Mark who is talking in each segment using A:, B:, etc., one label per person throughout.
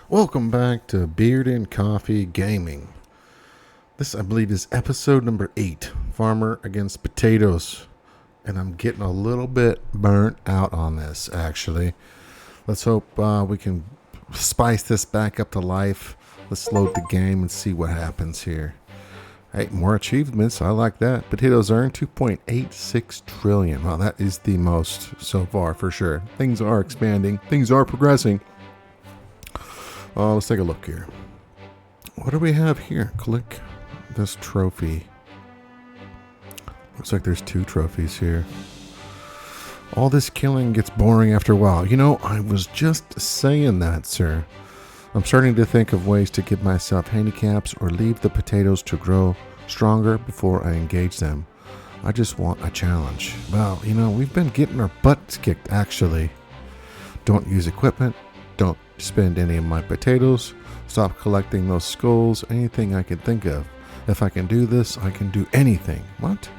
A: Welcome back to Beard and Coffee Gaming. This, I believe, is episode number 8, Farmer Against Potatoes. And I'm getting a little bit burnt out on this, actually. Let's hope we can spice this back up to life. Let's load the game and see what happens here. Hey, more achievements. I like that. Potatoes earned 2.86 trillion. Wow, that is the most so far for sure. Things are expanding. Things are progressing. Let's take a look here. What do we have here? Click this trophy. Looks like there's 2 trophies here. All this killing gets boring after a while. You know, I was just saying that, sir. I'm starting to think of ways to give myself handicaps or leave the potatoes to grow stronger before I engage them. I just want a challenge. Well, you know, we've been getting our butts kicked, actually. Don't use equipment. Don't spend any of my potatoes. Stop collecting those skulls. Anything I can think of. If I can do this, I can do anything. What?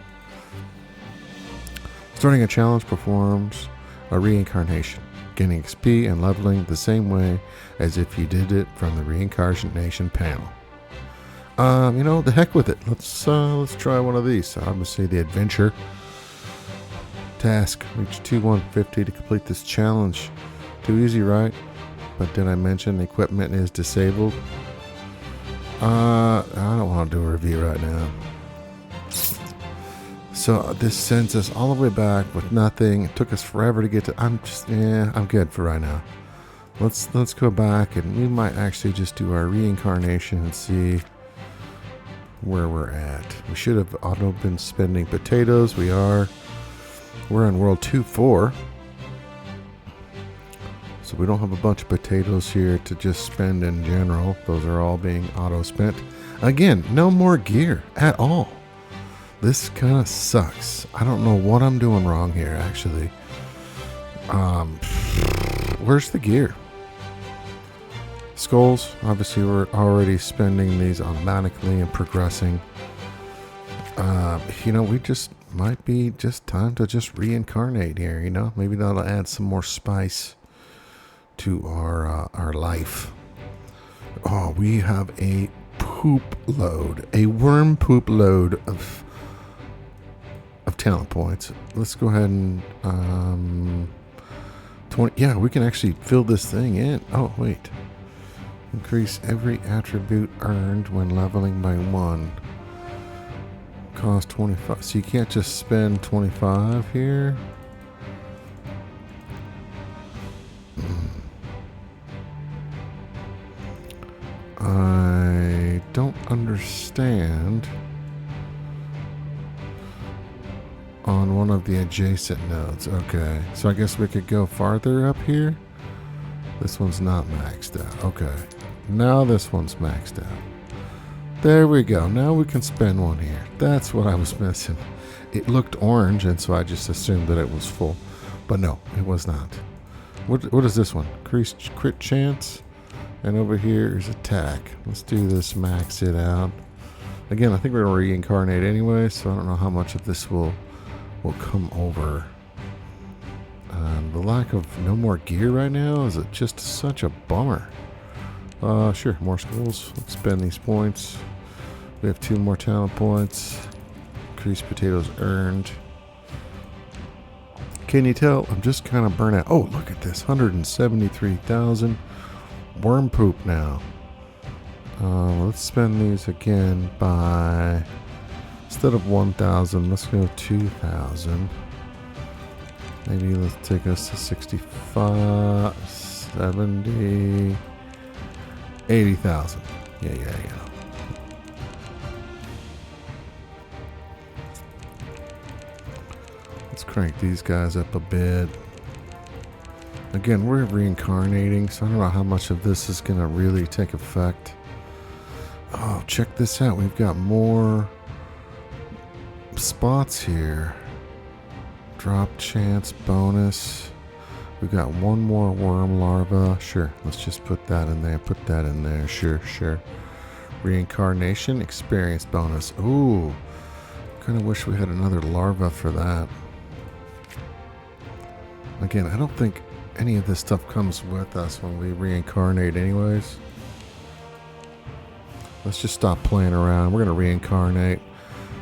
A: Starting a challenge performs a reincarnation, getting XP and leveling the same way as if you did it from the Reincarnation panel. You know, the heck with it. Let's try one of these. Obviously, the adventure task. Reach 2150 to complete this challenge. Too easy, right? But did I mention the equipment is disabled? I don't want to do a review right now. So this sends us all the way back with nothing. It took us forever to get to. I'm good for right now. Let's go back and we might actually just do our reincarnation and see where we're at. We should have auto been spending potatoes. We're in World 2-4. So we don't have a bunch of potatoes here to just spend in general. Those are all being auto spent. Again, no more gear at all. This kind of sucks. I don't know what I'm doing wrong here, actually. Where's the gear? Skulls. Obviously, we're already spending these automatically and progressing. You know, we just might be just time to just reincarnate here, you know? Maybe that'll add some more spice to our life. Oh, we have a poop load, a worm poop load of talent points. Let's go ahead and 20. Yeah, we can actually fill this thing in. Oh wait, increase every attribute earned when leveling by 1. Cost 25. So you can't just spend 25 here. I don't understand. On one of the adjacent nodes. Okay, so I guess we could go farther up here. This one's not maxed out. Okay, now this one's maxed out. There we go. Now we can spend one here. That's what I was missing. It looked orange, and so I just assumed that it was full. But no, it was not. What is this one? Increased crit chance. And over here is attack. Let's do this, max it out. Again, I think we're going to reincarnate anyway, so I don't know how much of this will come over. The lack of no more gear right now is just such a bummer. Sure, more skulls. Let's spend these points. We have 2 more talent points. Increased potatoes earned. Can you tell? I'm just kind of burnt out. Oh, look at this. 173,000. Worm poop now. Let's spend these again by, instead of 1,000, let's go 2,000. Maybe let's take us to 65, 70, 80,000. Yeah. Let's crank these guys up a bit. Again, we're reincarnating, so I don't know how much of this is going to really take effect. Oh, check this out. We've got more spots here. Drop chance bonus. We've got 1 more worm larva. Sure, let's just put that in there. Put that in there. Sure. Reincarnation experience bonus. Ooh, kind of wish we had another larva for that. Again, I don't think any of this stuff comes with us when we reincarnate anyways. Let's just stop playing around. We're going to reincarnate.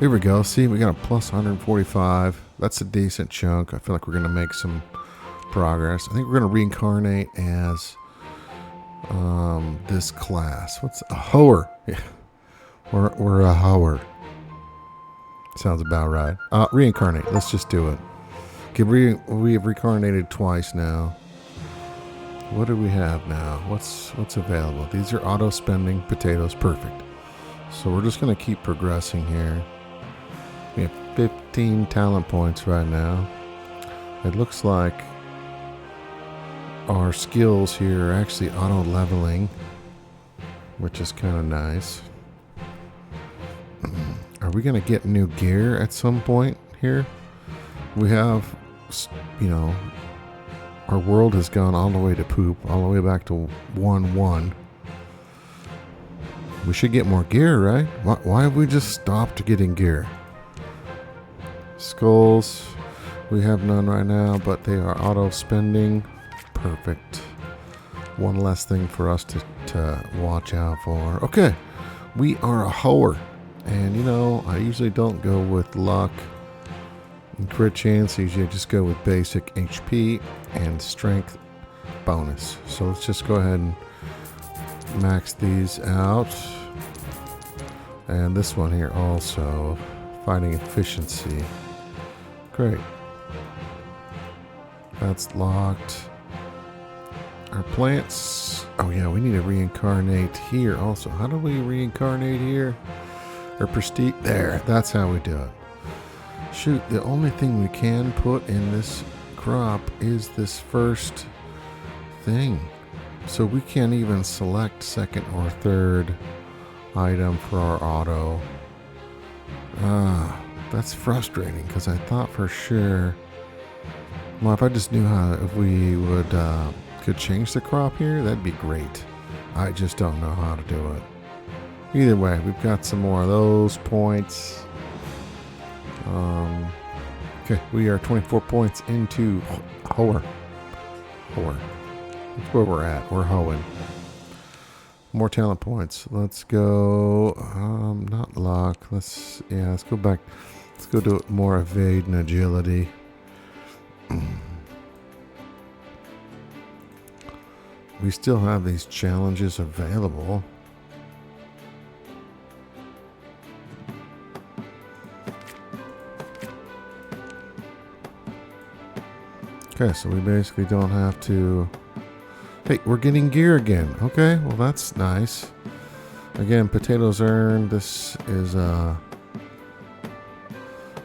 A: Here we go. See, we got a plus 145. That's a decent chunk. I feel like we're going to make some progress. I think we're going to reincarnate as this class. What's a hoer? Yeah. We're a hoer. Sounds about right. Reincarnate. Let's just do it. We have reincarnated twice now. What do we have now? What's available? These are auto spending potatoes. Perfect. So we're just going to keep progressing here. We have 15 talent points right now. It looks like our skills here are actually auto leveling, which is kind of nice. Are we going to get new gear at some point here? We have, you know, our world has gone all the way to poop, all the way back to 1-1. We should get more gear, right? Why have we just stopped getting gear? Skulls, we have none right now, but they are auto spending. Perfect. One less thing for us to watch out for. Okay, we are a hoer. And, you know, I usually don't go with luck and crit chance. Usually I just go with basic HP and strength bonus. So let's just go ahead and max these out. And this one here also, fighting efficiency. Great. That's locked. Our plants. Oh yeah, we need to reincarnate here also. How do we reincarnate here? Or prestige. There, that's how we do it. Shoot, the only thing we can put in this crop is this first thing. So we can't even select second or third item for our auto. That's frustrating because I thought for sure. Well, if I just knew how, if we would could change the crop here, that'd be great. I just don't know how to do it. Either way, we've got some more of those points. Okay, we are 24 points into hoer. That's where we're at. We're hoeing. More talent points. Let's go. Not luck. Let's go back. Let's go to more evade and agility. We still have these challenges available. Okay, so we basically don't have to... Hey, we're getting gear again. Okay, well that's nice. Again, potatoes earned. This is a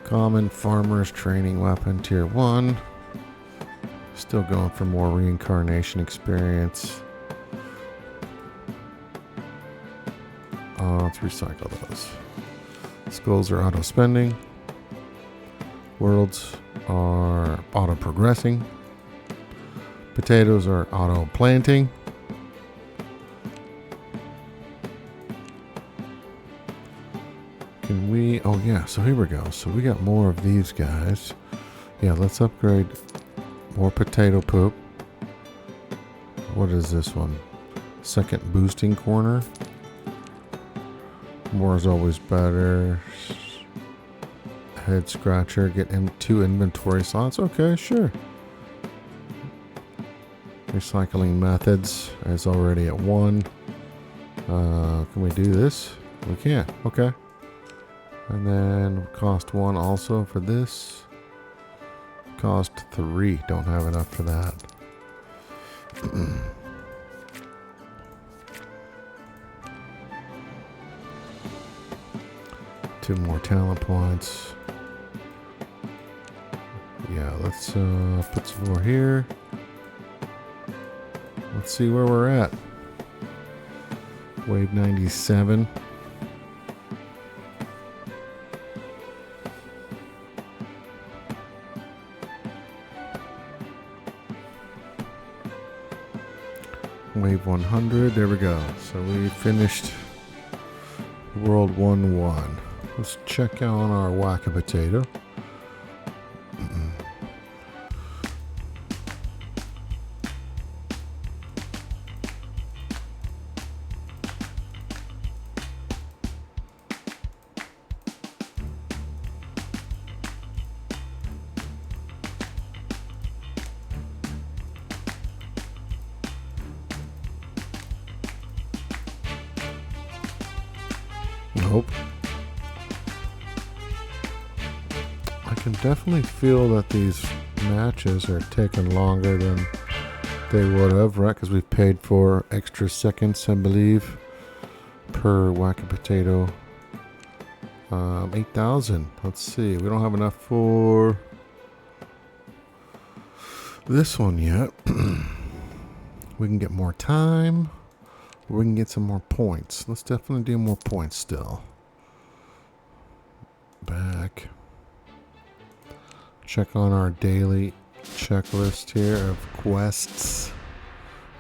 A: common farmer's training weapon, tier 1. Still going for more reincarnation experience. Let's recycle those. Skulls are auto spending. Worlds are auto progressing. Potatoes are auto planting. Can we? Oh yeah, so here we go. So we got more of these guys. Yeah, let's upgrade more potato poop. What is this one? Second boosting corner. More is always better. Head scratcher, get 2 inventory slots. Okay, sure. Recycling methods is already at 1. Can we do this? We can. Okay. And then cost 1 also for this. Cost 3. Don't have enough for that. 2 more talent points. Yeah, let's put some more here. Let's see where we're at. Wave 97. Wave 100. There we go. So we finished World 1-1. Let's check out on our whack-a-potato. hope. I can definitely feel that these matches are taking longer than they would have, right? Because we've paid for extra seconds, I believe, per whack a potato. 8,000. Let's see. We don't have enough for this one yet. We can get more time. We can get some more points. Let's definitely do more points still. Back. Check on our daily checklist here of quests.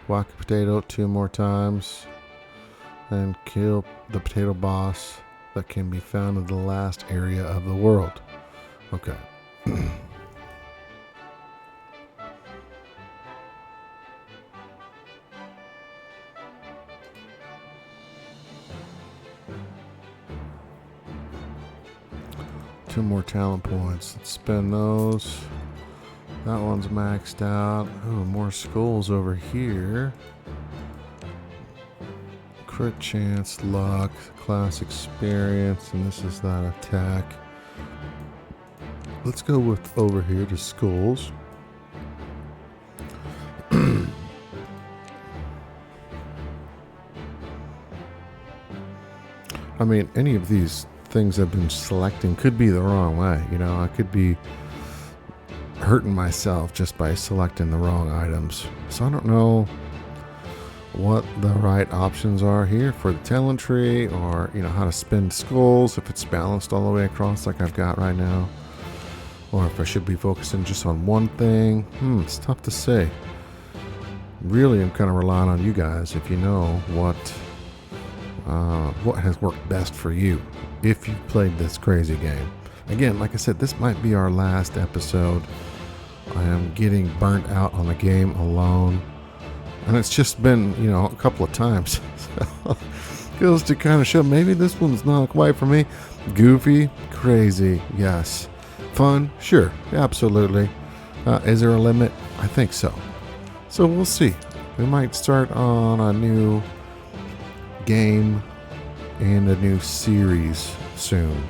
A: Whack a potato 2 more times. And kill the potato boss that can be found in the last area of the world. Okay. 2 more talent points. Let's spend those. That one's maxed out. Oh, more skulls over here. Crit chance, luck, class experience, and this is that attack. Let's go with over here to skulls. I mean, any of these things I've been selecting could be the wrong way. You know, I could be hurting myself just by selecting the wrong items. So I don't know what the right options are here for the talent tree, or, you know, how to spend skulls, if it's balanced all the way across like I've got right now, or if I should be focusing just on one thing. It's tough to say. Really, I'm kind of relying on you guys if you know what has worked best for you if you've played this crazy game. Again, like I said, this might be our last episode. I am getting burnt out on the game alone, and it's just been, you know, a couple of times. So, goes to kind of show maybe this one's not quite for me. Goofy, crazy, yes. Fun, sure, absolutely. Is there a limit? I think so. So we'll see. We might start on a new game and a new series soon.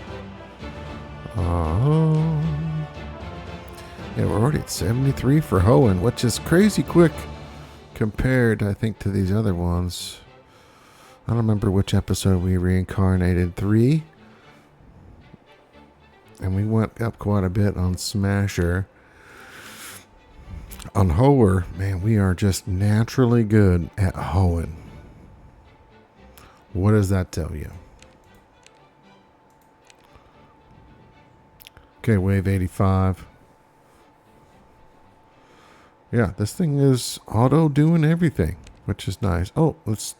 A: Yeah, we're already at 73 for Hoenn, which is crazy quick compared, I think, to these other ones. I don't remember which episode we reincarnated. 3. And we went up quite a bit on Smasher. On Hoenn, man, we are just naturally good at Hoenn. What does that tell you? Okay, wave 85. Yeah, this thing is auto doing everything, which is nice. Oh, let's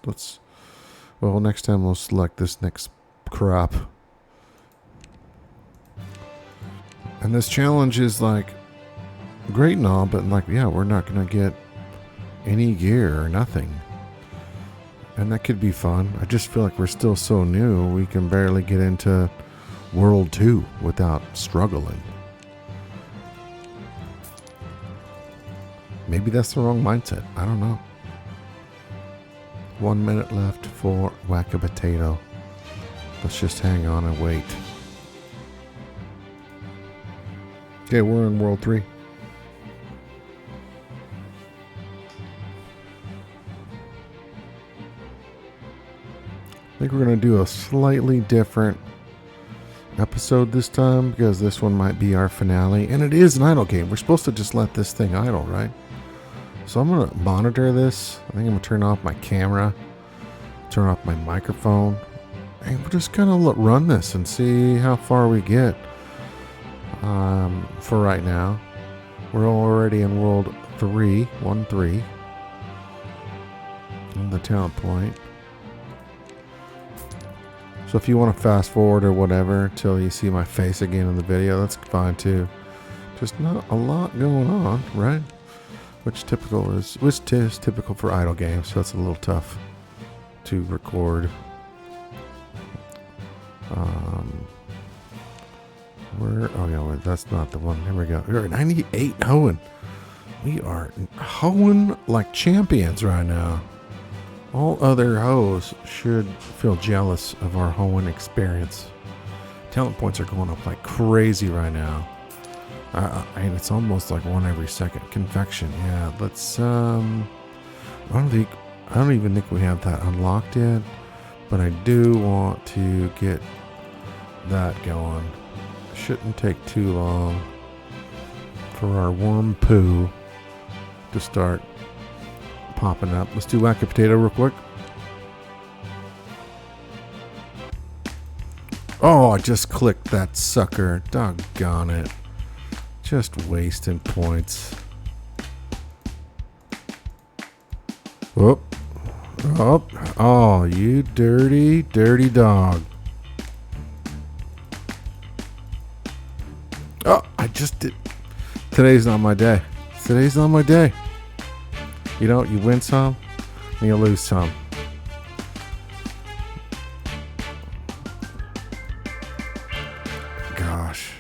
A: well, next time we'll select this next crop. And this challenge is like great and all, but like, yeah, we're not gonna get any gear or nothing. And that could be fun. I just feel like we're still so new, we can barely get into World 2 without struggling. Maybe that's the wrong mindset. I don't know. 1 minute left for Whack a Potato. Let's just hang on and wait. Okay, we're in World 3. I think we're going to do a slightly different episode this time, because this one might be our finale, and it is an idle game. We're supposed to just let this thing idle, right? So I'm going to monitor this. I think I'm going to turn off my camera, turn off my microphone, and we're just going to run this and see how far we get. For right now, we're already in World 3, 1-3, on the talent point. So if you want to fast forward or whatever till you see my face again in the video, that's fine too. Just not a lot going on, right? Which is typical for idle games, so that's a little tough to record. That's not the one. Here we go. We're at 98 Hoenn. We are Hoenn like champions right now. All other hoes should feel jealous of our hoeing experience. Talent points are going up like crazy right now. And it's almost like one every second. Confection, yeah. Let's I don't even think we have that unlocked yet, but I do want to get that going. Shouldn't take too long for our worm poo to start popping up. Let's do whack a potato real quick. Oh, I just clicked that sucker. Doggone it. Just wasting points. Whoop. Oh, oh, you dirty, dirty dog. Oh, I just did. Today's not my day. Today's not my day. You know, you win some and you lose some. Gosh.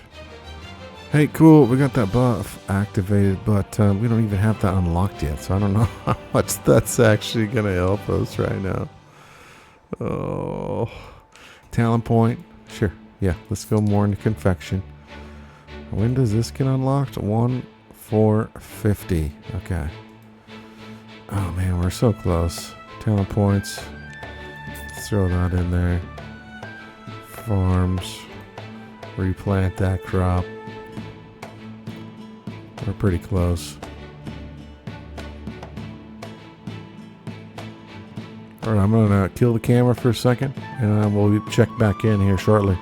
A: Hey, cool. We got that buff activated, but we don't even have that unlocked yet, so I don't know how much that's actually going to help us right now. Oh. Talent point. Sure. Yeah, let's go more into confection. When does this get unlocked? 1/450. Okay. Oh man, we're so close. Talent points. Let's throw that in there. Farms. Replant that crop. We're pretty close. Alright, I'm gonna kill the camera for a second and we'll check back in here shortly.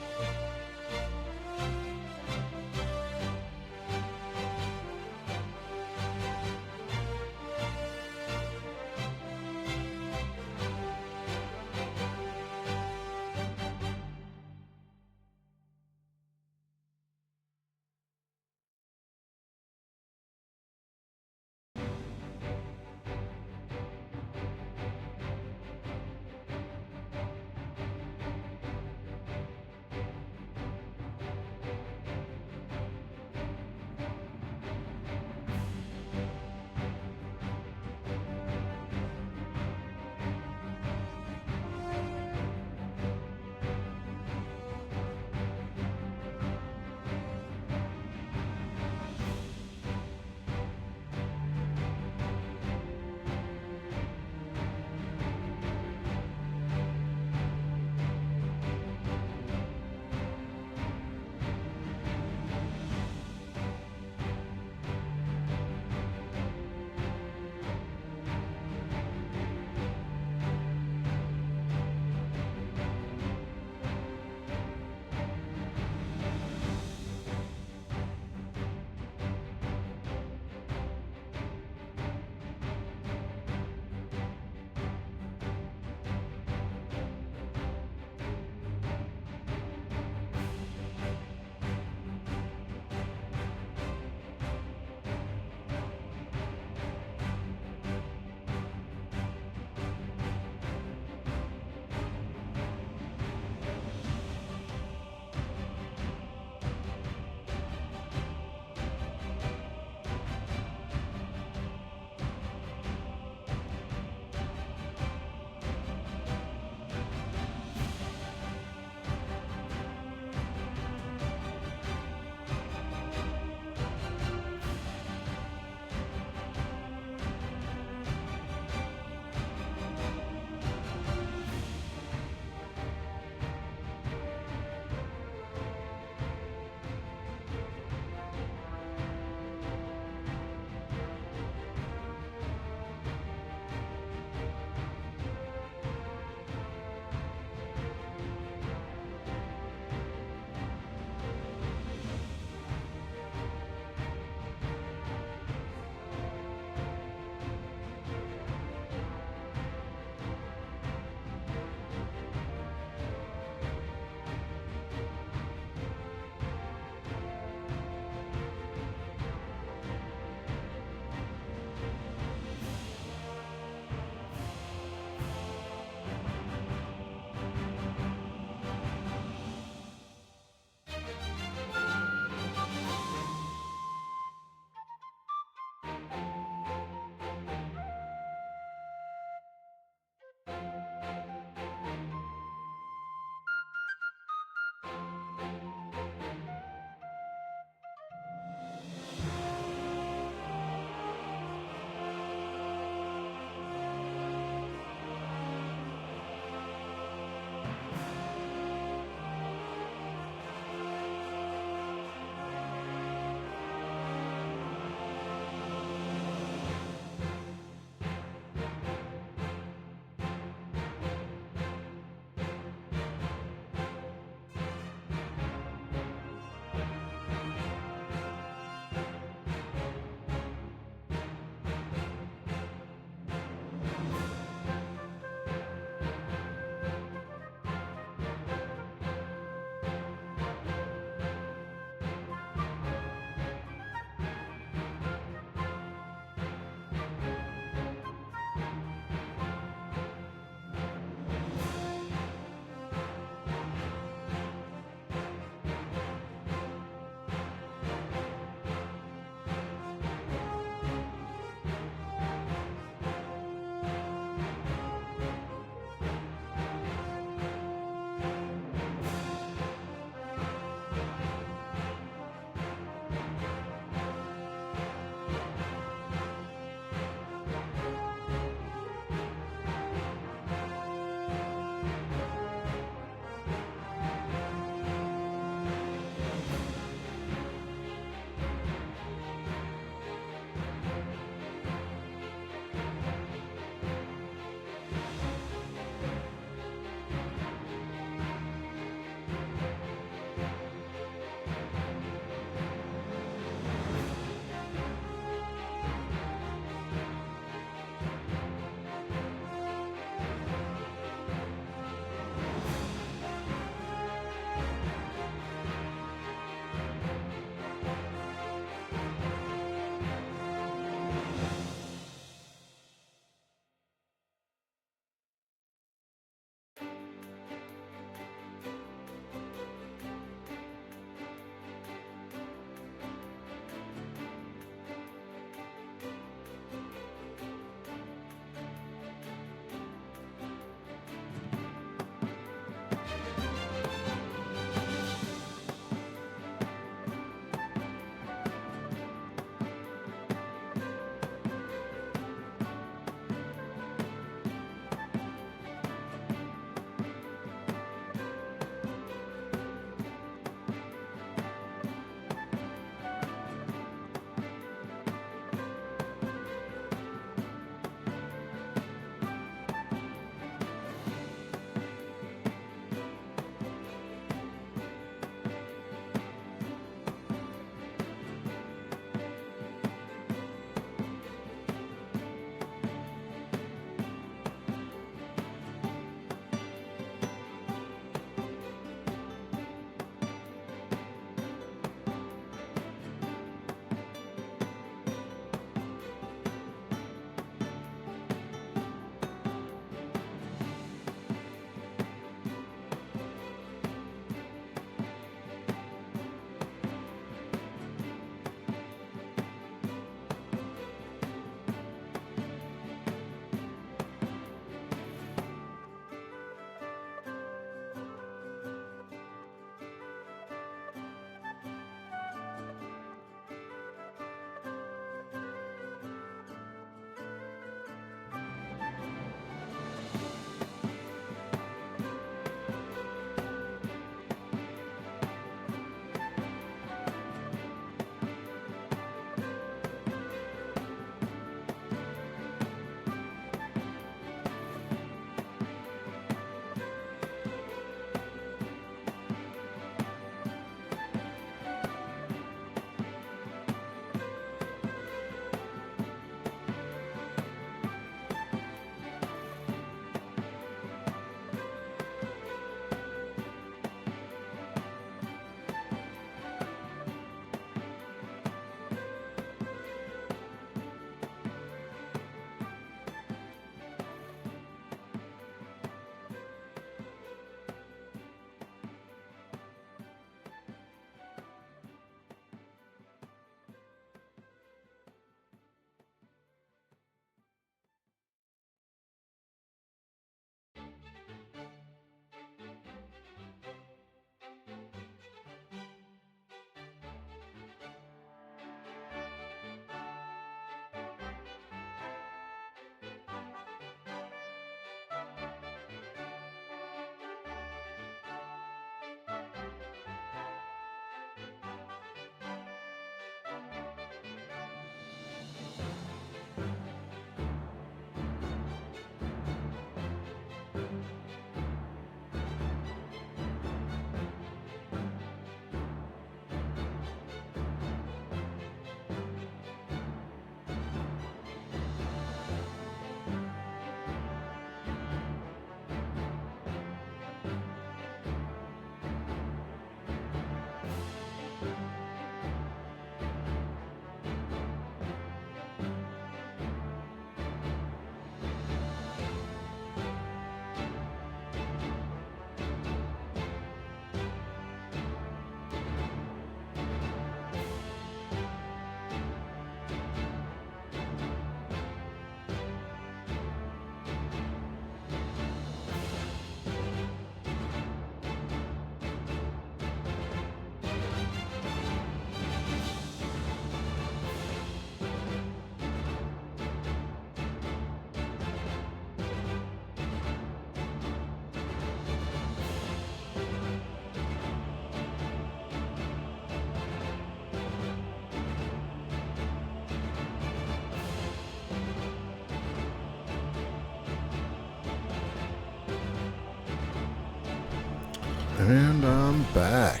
A: And I'm back.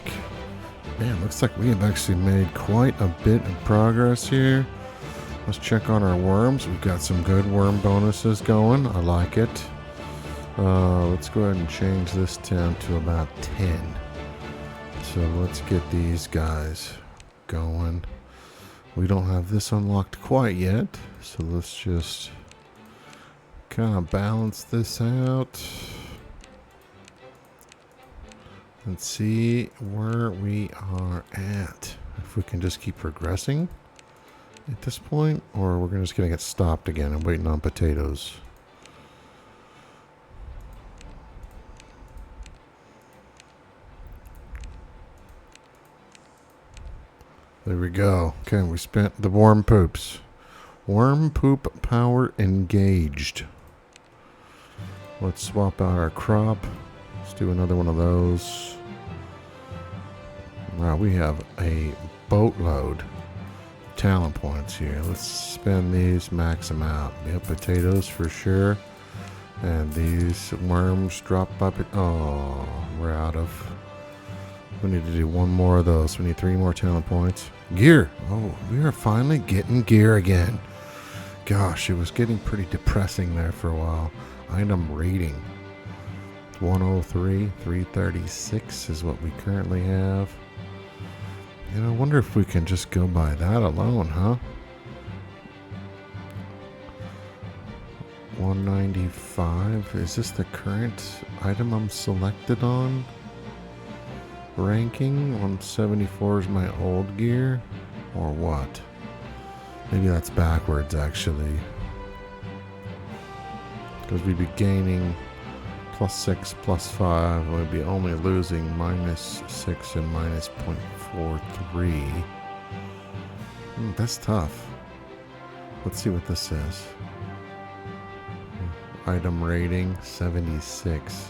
A: Man, looks like we have actually made quite a bit of progress here. Let's check on our worms. We've got some good worm bonuses going. I like it. Let's go ahead and change this down to about 10. So let's get these guys going. We don't have this unlocked quite yet, so let's just kind of balance this out. Let's see where we are at. If we can just keep progressing at this point, or we're just going to get stopped again and waiting on potatoes. There we go. Okay, we spent the worm poops. Worm poop power engaged. Let's swap out our crop. Let's do another one of those. Now we have a boatload of talent points here. Let's spend these, max them out. Yep, potatoes for sure. And these worms drop up. Oh, we're out of. We need to do one more of those. We need 3 more talent points. Gear. Oh, we are finally getting gear again. Gosh, it was getting pretty depressing there for a while. Item rating. 103, 336 is what we currently have. And I wonder if we can just go by that alone, huh? 195. Is this the current item I'm selected on? Ranking 174 is my old gear, or what? Maybe that's backwards actually, because we'd be gaining +6, +5. We'd be only losing -6 and -0.43. That's tough. Let's see what this says. Item rating 76.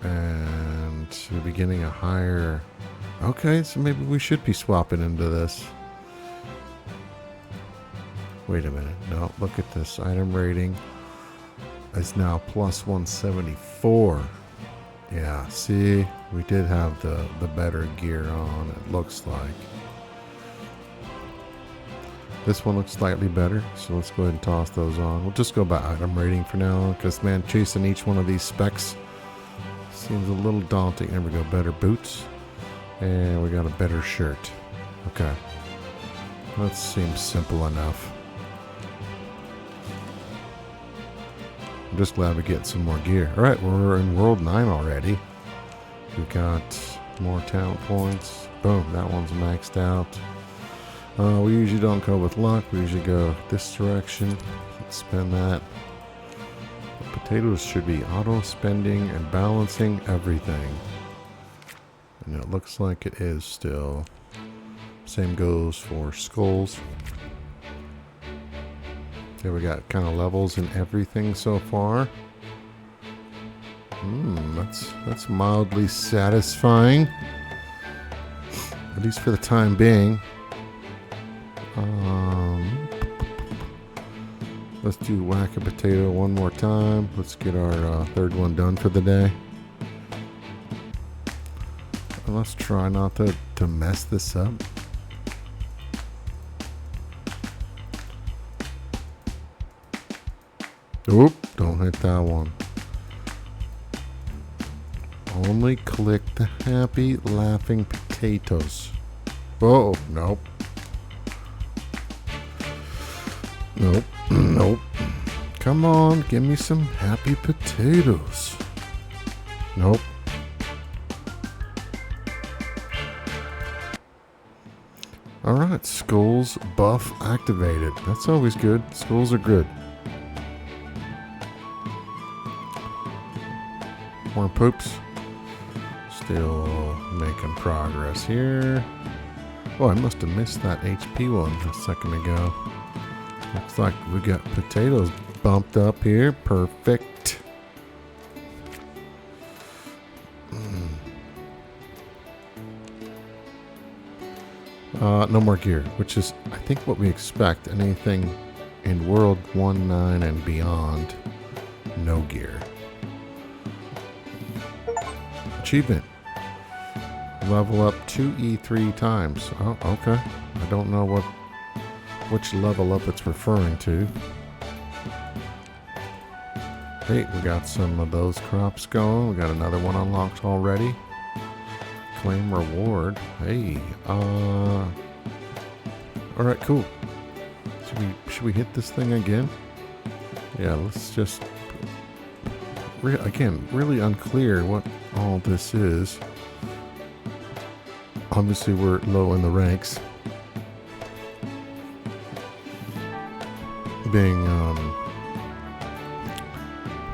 A: And we're beginning a higher. Okay, so maybe we should be swapping into this. Wait a minute. No, look at this. Item rating is now +174. Yeah, see, we did have the better gear on, it looks like. This one looks slightly better, so let's go ahead and toss those on. We'll just go by item rating for now, because, man, chasing each one of these specs seems a little daunting. There we go. Better boots. And we got a better shirt. Okay. That seems simple enough. I'm just glad we get some more gear. Alright, we're in World 9 already. We got more talent points. Boom, that one's maxed out. We usually don't go with luck. We usually go this direction. Let's spend that. Potatoes should be auto spending and balancing everything. And it looks like it is still. Same goes for skulls. Okay, we got kind of levels in everything so far. That's mildly satisfying. At least for the time being. Let's do whack a potato one more time. Let's get our third one done for the day. And let's try not to mess this up. Oop, don't hit that one. Only click the happy laughing potatoes. Oh, nope. Nope, nope. Come on, give me some happy potatoes. Nope. Alright, skulls buff activated. That's always good. Skulls are good. More poops. Still making progress here. Oh, I must have missed that HP one a second ago. Looks like we got potatoes bumped up here. Perfect. No more gear, which is, I think, what we expect. Anything in World 1.9 and beyond, no gear. achievement. Level up 2E3 times. Oh, okay. I don't know which level up it's referring to. Hey, we got some of those crops going. We got another one unlocked already. Claim reward. Hey, alright, cool. Should we hit this thing again? Yeah, let's just... Again, really unclear what all this is. Obviously, we're low in the ranks. Being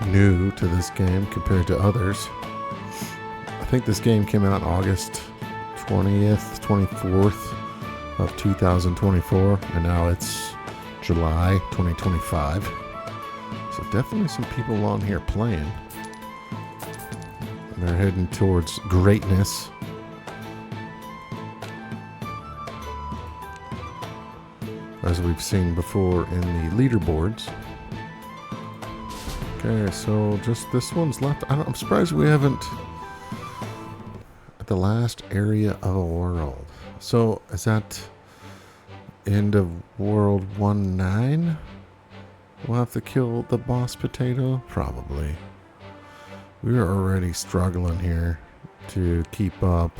A: new to this game compared to others. I think this game came out August 20th, 24th of 2024, and now it's July 2025. So definitely some people on here playing. They're heading towards greatness. As we've seen before in the leaderboards. Okay, so just this one's left. I'm surprised we haven't at the last area of a world. So is that end of world 1-9? We'll have to kill the boss potato? Probably. We are already struggling here to keep up.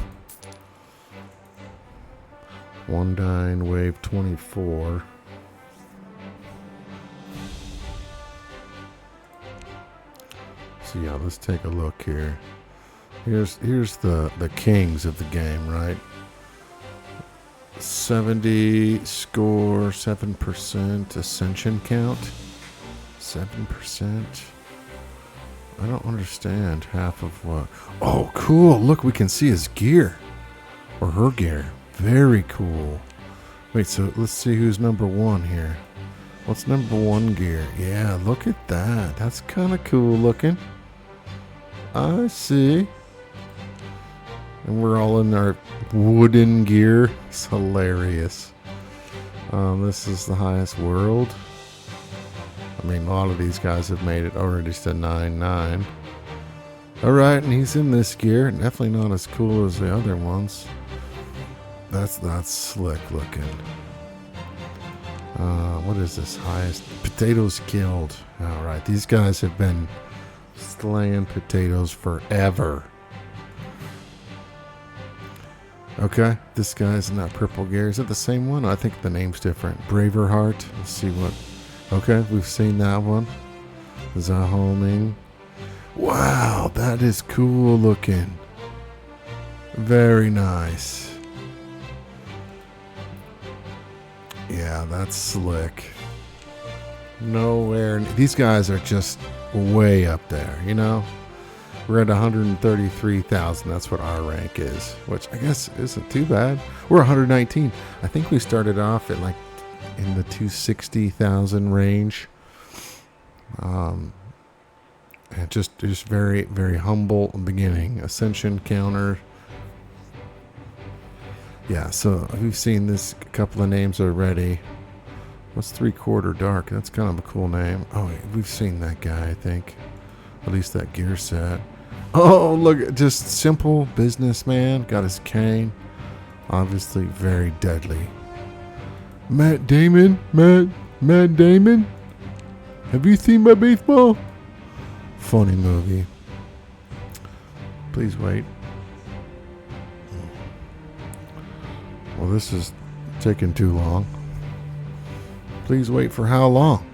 A: 1-9 wave 24. So yeah, let's take a look here. Here's the kings of the game, right? 70 score, 7% ascension count. 7%. I don't understand half of what. Oh, cool. Look, we can see his gear. Or her gear. Very cool. Wait, so let's see who's number one here. What's number one gear? Yeah, look at that. That's kind of cool looking. I see. And we're all in our wooden gear. It's hilarious. This is the highest world. I mean, a lot of these guys have made it already to 9-9. Alright, and he's in this gear. Definitely not as cool as the other ones. That's slick looking. What is this highest? Potatoes killed. Alright, these guys have been slaying potatoes forever. Okay, this guy's in that purple gear. Is it the same one? I think the name's different. Braverheart. Let's see what... Okay, we've seen that one. Zahoming. Wow, that is cool looking. Very nice. Yeah, that's slick. Nowhere... These guys are just way up there, you know? We're at 133,000. That's what our rank is, which I guess isn't too bad. We're 119. I think we started off at like in the 260,000 range. And just very, very humble beginning. Ascension counter. Yeah, so we've seen this couple of names already. What's 3/4 dark? That's kind of a cool name. Oh, we've seen that guy, I think. At least that gear set. Oh, look, just simple businessman. Got his cane. Obviously very deadly. Matt Damon? Matt Damon? Have you seen my baseball? Funny movie. Please wait. Well, this is taking too long. Please wait for how long?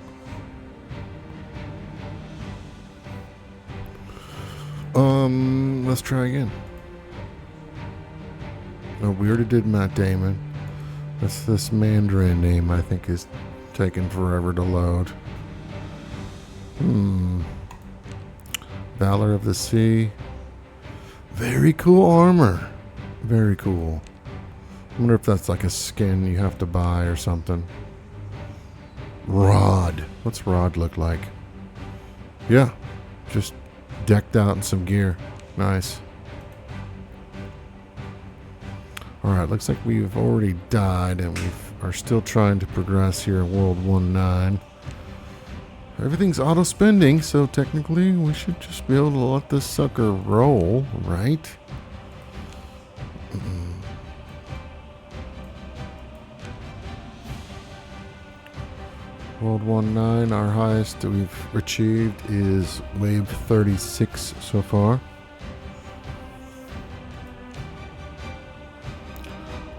A: Let's try again. Oh, we already did Matt Damon. That's this Mandarin name I think is taking forever to load. Valor of the Sea. Very cool armor. Very cool. I wonder if that's like a skin you have to buy or something. Rod. What's Rod look like? Yeah, just decked out in some gear. Nice. Alright, looks like we've already died and we are still trying to progress here in World 1-9. Everything's auto spending, so technically we should just be able to let this sucker roll, right? World 1-9, our highest that we've achieved is wave 36 so far.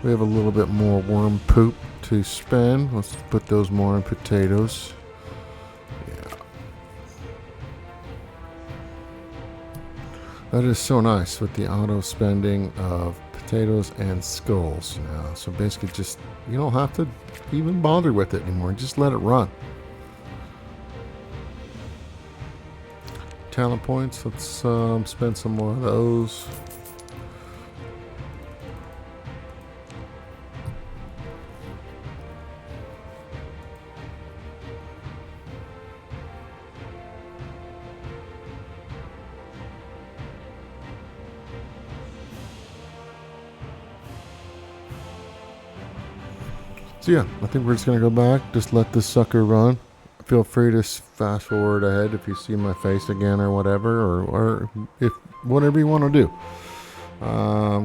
A: We have a little bit more worm poop to spend. Let's put those more in potatoes. Yeah. That is so nice with the auto spending of potatoes and skulls now. So basically just, you don't have to even bother with it anymore. Just let it run. Talent points. Let's spend some more of those. So yeah, I think we're just gonna go back, just let this sucker run. Feel free to fast forward ahead if you see my face again or whatever, or if whatever you want to do.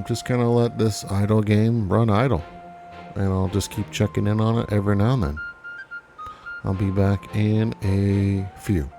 A: Just kind of let this idle game run idle, and I'll just keep checking in on it every now and then. I'll be back in a few.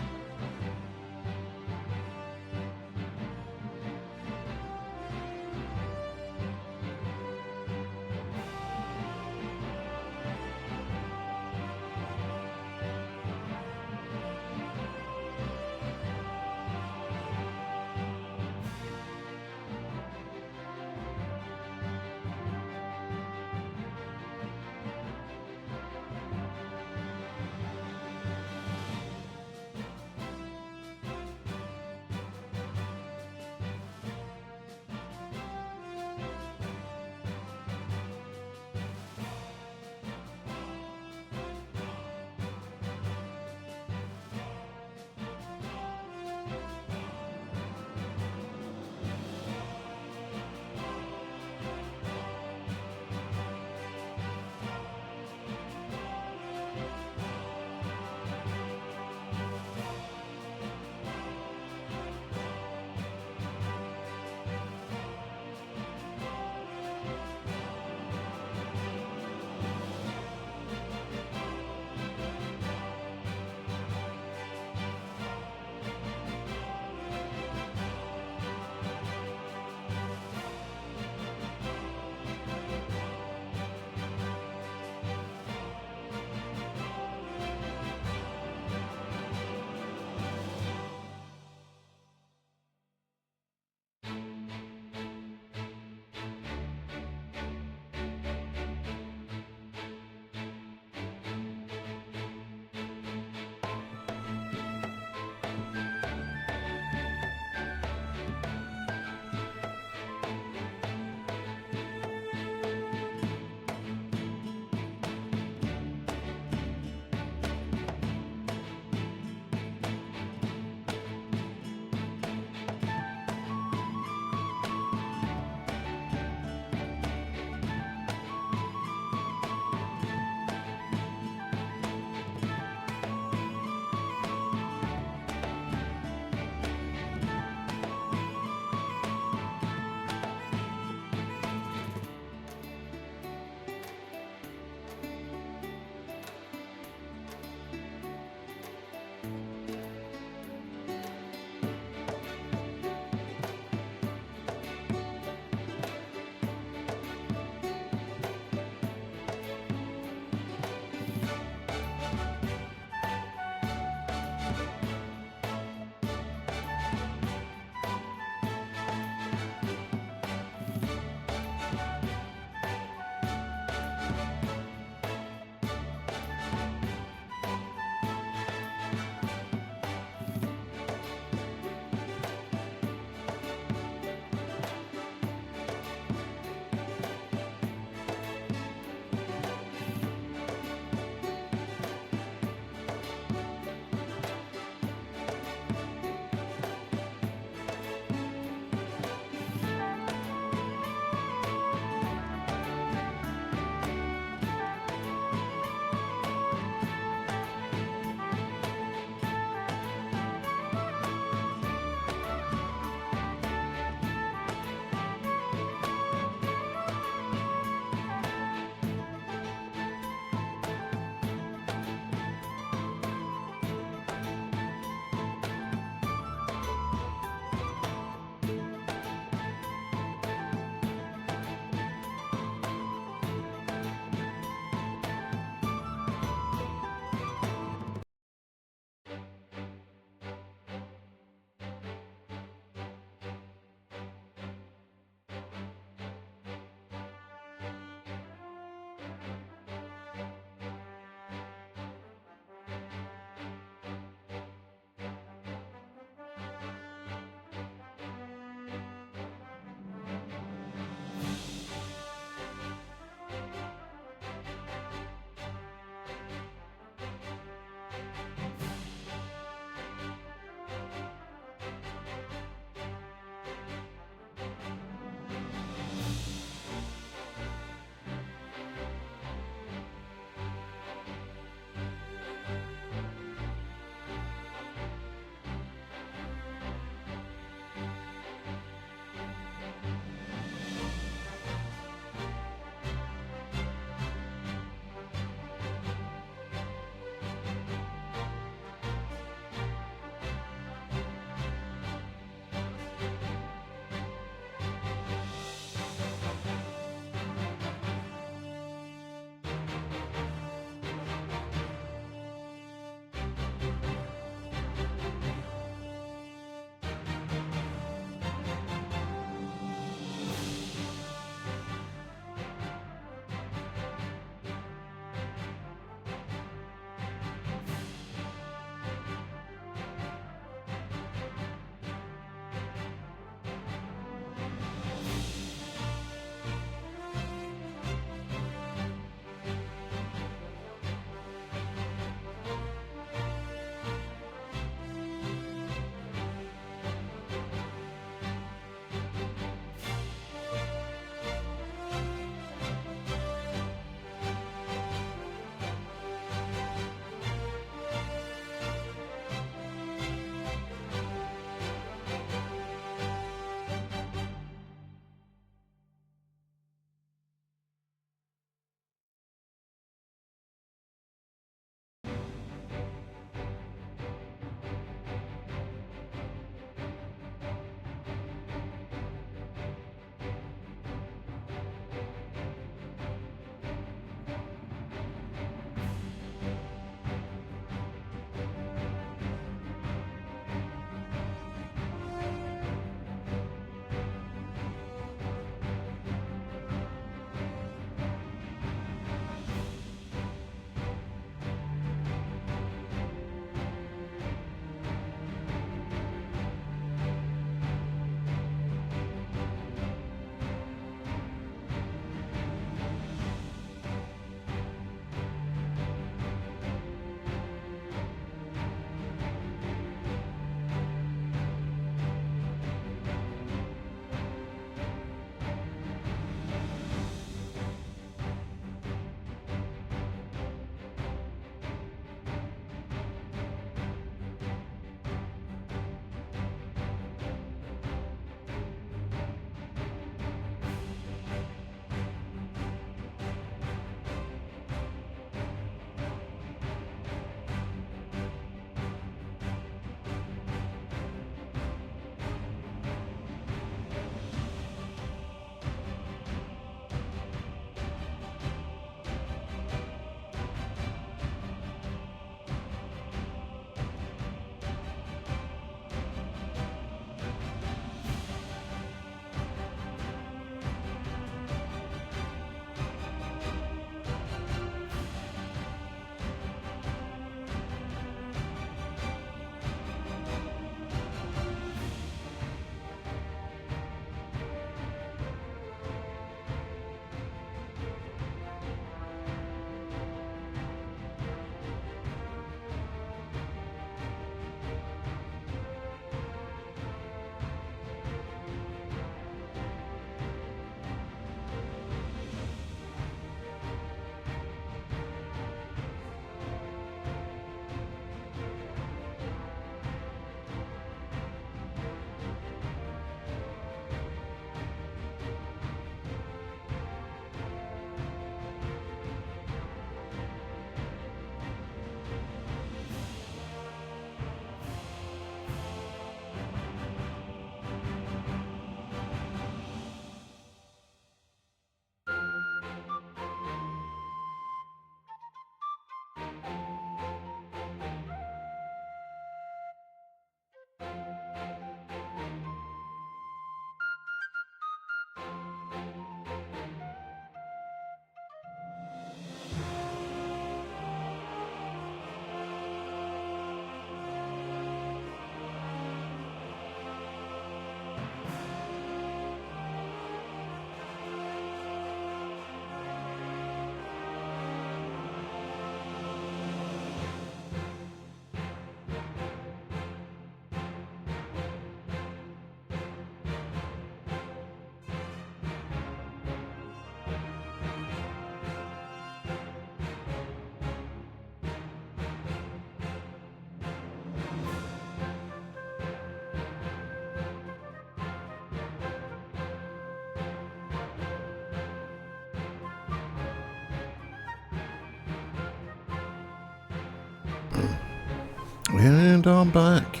A: And I'm back.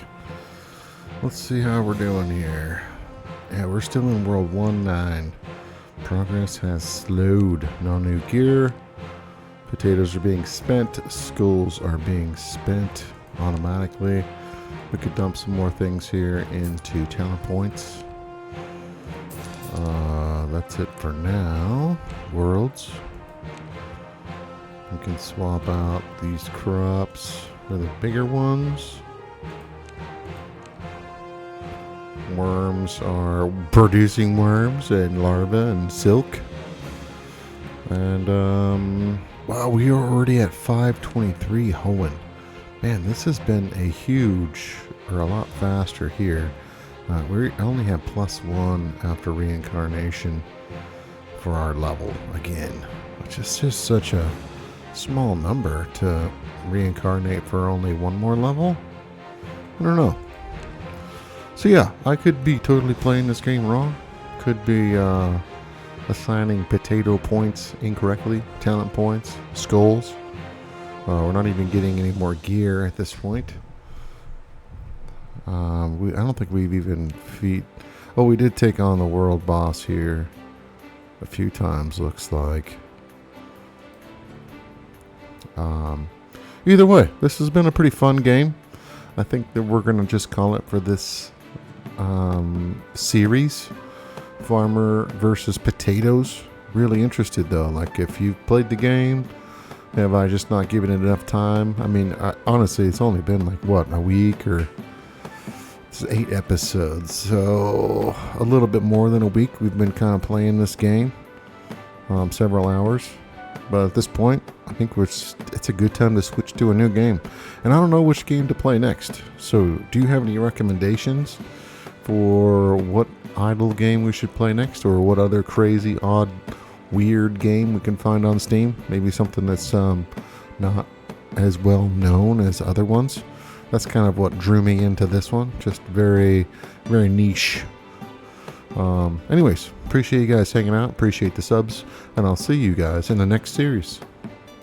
A: Let's see how we're doing here. Yeah, we're still in World 1-9. Progress has slowed. No new gear. Potatoes are being spent. Skulls are being spent automatically. We could dump some more things here into talent points. That's it for now. Worlds. We can swap out these crops for the bigger ones. Worms are producing worms and larvae and silk. And wow, we are already at 523 hoeing. Man, this has been a huge, or a lot faster here. We only have +1 after reincarnation for our level again, which is just such a small number to reincarnate for only one more level. I don't know. So yeah, I could be totally playing this game wrong. Could be assigning potato points incorrectly, talent points, skulls. We're not even getting any more gear at this point. I don't think we've even Oh, we did take on the world boss here a few times, looks like. Either way, this has been a pretty fun game. I think that we're going to just call it for this series. Farmer versus potatoes. Really interested though. Like, if you've played the game, have I just not given it enough time? I mean, honestly, it's only been like, what, a week, or it's 8 episodes. So a little bit more than a week we've been kind of playing this game. Several hours. But at this point, I think it's a good time to switch to a new game. And I don't know which game to play next. So do you have any recommendations for what idle game we should play next? Or what other crazy, odd, weird game we can find on Steam? Maybe something that's not as well known as other ones. That's kind of what drew me into this one. Just very, very niche. Anyways, appreciate you guys hanging out. Appreciate the subs. And I'll see you guys in the next series.